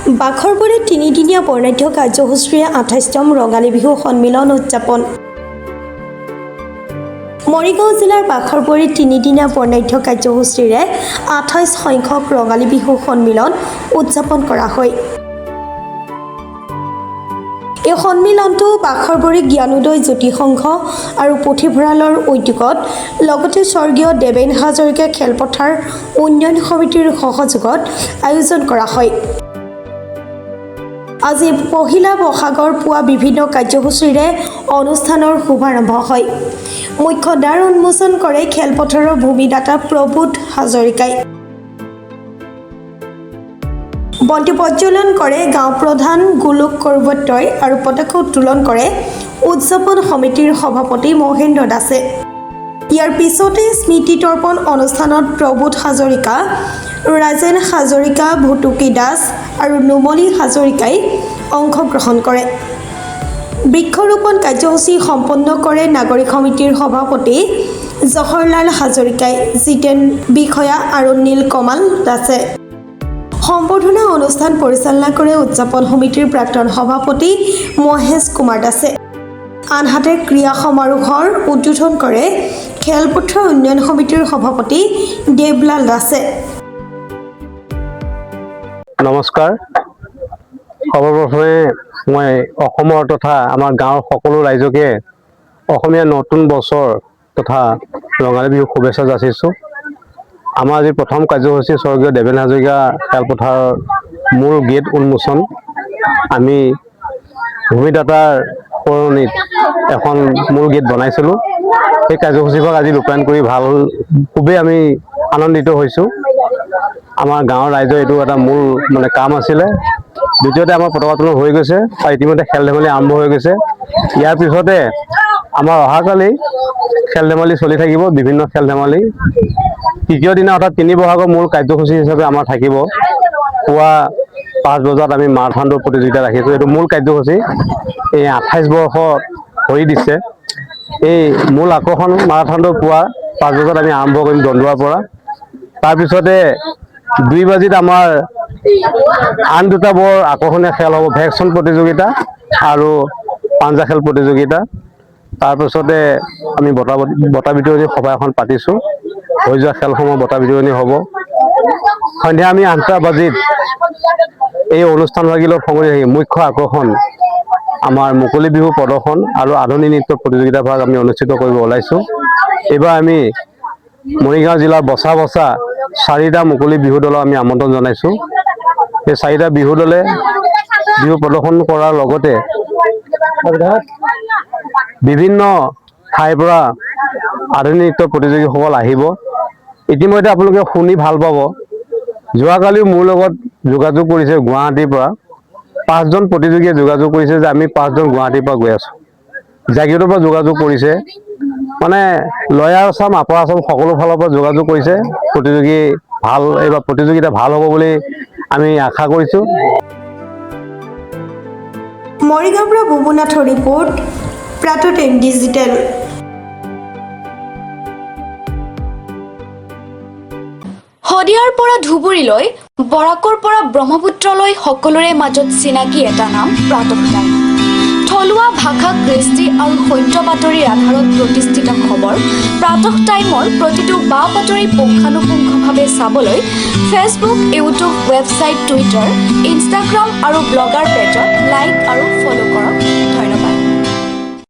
বাখৰবুৰিত তিনিদিনীয়া বৰ্ণাঢ্য কাৰ্যসূচীৰে ২৮তম ৰঙালী বিহু সন্মিলন উদযাপন। মৰিগাঁও জিলাৰ বাখৰবুৰিত তিনিদিনীয়া বৰ্ণাঢ্য কাৰ্যসূচীৰে ২৮ সংখ্যক ৰঙালী বিহু সন্মিলন উদযাপন কৰা হয়। এই সন্মিলনটো বাখৰবুৰি জ্ঞানোদয় জ্যোতি সংঘ আৰু পুথিভঁৰালৰ উদ্যোগত লগতে স্বৰ্গীয় দেৱেন হাজৰিকা খেলপথাৰ উন্নয়ন সমিতিৰ সহযোগত আয়োজন কৰা হয়। আজি পহিলা বহাগৰ পুৱা বিভিন্ন কাৰ্যসূচীৰে অনুষ্ঠানৰ শুভাৰম্ভ হয়। মুখ্য দ্বাৰ উন্মোচন কৰে খেলপথাৰৰ ভূমিদাতা প্ৰভূত হাজৰিকাই। বন্তি প্ৰজ্বলন কৰে গাঁও প্ৰধান গোলোক কৰবত্তই আৰু পতাকা উত্তোলন কৰে উদযাপন সমিতিৰ সভাপতি মহেন্দ্ৰ দাসে। ইয়াৰ পিছতে স্মৃতি তৰ্পণ অনুষ্ঠানত প্ৰভূত হাজৰিকা, ৰাজেন হাজৰিকা, ভুতুকি দাস আৰু নুমলী হাজৰিকাই অংশগ্ৰহণ কৰে। বৃক্ষৰোপণ কাৰ্যসূচী সম্পন্ন কৰে নাগৰিক সমিতিৰ সভাপতি জহৰলাল হাজৰিকাই, জিতেন বিষয়া আৰু নীলকমল দাসে। সম্বৰ্ধনা অনুষ্ঠান পৰিচালনা কৰে উদযাপন সমিতিৰ প্ৰাক্তন সভাপতি মহেশ কুমাৰ দাসে। আনহাতে ক্ৰীড়া সমাৰোহৰ উদ্বোধন কৰে খেলপথাৰ উন্নয়ন সমিতিৰ সভাপতি দেৱলাল দাসে। নমস্কাৰ। সৰ্বপ্ৰথমে মই অসমৰ তথা আমাৰ গাঁৱৰ সকলো ৰাইজকে অসমীয়া নতুন বছৰ তথা ৰঙালী বিহু শুভেচ্ছা যাচিছোঁ। আমাৰ আজি প্ৰথম কাৰ্যসূচী স্বৰ্গীয় দেৱেন হাজৰিকা খেলপথাৰৰ মূল গেট উন্মোচন। আমি ভূমিদাতাৰ সৰণিত এখন মূল গেট বনাইছিলোঁ। সেই কাৰ্যসূচীভাগ আজি ৰূপায়ণ কৰি খুবেই আমি আনন্দিত হৈছোঁ। আমাৰ গাঁৱৰ ৰাইজৰ এইটো এটা মূল কাম আছিলে। দ্বিতীয়তে আমাৰ পতাকা উত্তোলন হৈ গৈছে আৰু ইতিমধ্যে খেল ধেমালি আৰম্ভ হৈ গৈছে। ইয়াৰ পিছতে আমাৰ অহাকালি খেল ধেমালি চলি থাকিব, বিভিন্ন খেল ধেমালি। তৃতীয় দিনা অৰ্থাৎ ৩ বহাগৰ মূল কাৰ্যসূচী হিচাপে আমাৰ থাকিব পুৱা ৫ বজাত আমি মাৰাথন দৌৰ প্ৰতিযোগিতা ৰাখিছোঁ। এইটো মূল কাৰ্যসূচী। এই ২৮ বৰ্ষ ভৰি দিছে। এই মূল আকৰ্ষণ মাৰাথন দৌৰ পুৱা ৫ বজাত আমি আৰম্ভ কৰিম দন্দুৱাৰ পৰা। তাৰপিছতে ২ বাজিত আমাৰ আন দুটা বৰ আকৰ্ষণীয় খেল হ'ব, ভেকচন প্ৰতিযোগিতা আৰু পাঞ্জা খেল প্ৰতিযোগিতা। তাৰপিছতে আমি বঁটা বিতৰণী সভা এখন পাতিছোঁ। হৈ যোৱা খেলসমূহ বঁটা বিতৰণী হ'ব। সন্ধিয়া আমি ৮টা বাজিত এই অনুষ্ঠানভাগিলত সামৰি আহি মুখ্য আকৰ্ষণ আমাৰ মুকলি বিহু প্ৰদৰ্শন আৰু আধুনিক নৃত্য প্ৰতিযোগিতাভাগ আমি অনুষ্ঠিত কৰিব ওলাইছোঁ। এইবাৰ আমি মৰিগাঁও জিলাৰ বছা 4টা মুকলি বিহু দলক আমি আমন্ত্ৰণ জনাইছোঁ। এই 4টা বিহু দলে বিহু প্ৰদৰ্শন কৰাৰ লগতে বিভিন্ন ঠাইৰ পৰা আধুনিক নৃত্য প্ৰতিযোগীসকল আহিব। ইতিমধ্যে আপোনালোকে শুনি ভাল পাব, যোৱাকালিও মোৰ লগত যোগাযোগ কৰিছে গুৱাহাটীৰ পৰা 5জন প্ৰতিযোগীয়ে যোগাযোগ কৰিছে যে আমি 5জন গুৱাহাটীৰ পৰা গৈ আছোঁ। জাগিৰোডৰ পৰা যোগাযোগ কৰিছে, লয়াৰ আছাম আপাৰ আছাম সকলো ফালৰ পৰা যোগাযোগ কৰিছে। এইবাৰ প্ৰতিযোগিতা ভাল হ'ব বুলি আমি আশা কৰিছোঁ। মৰিগাঁৱৰ পৰা বুবুনাথৰ ৰিপৰ্ট, প্ৰাতঃ ডিজিটেল। শদিয়াৰ পৰা ধুবুৰীলৈ, বৰাকৰ পৰা ব্ৰহ্মপুত্ৰলৈ সকলোৰে মাজত চিনাকি এটা নাম প্ৰাতঃ টাইম। থলুৱা ভাষা, কৃষ্টি আৰু সত্য বাতৰিৰ আধাৰত প্ৰতিষ্ঠিত খবৰ প্ৰাতঃ টাইমৰ প্ৰতিটো বা বাতৰি পুংখানুপুংখভাৱে চাবলৈ Facebook, YouTube, website, Twitter, Instagram আৰু ব্লগাৰ পেজত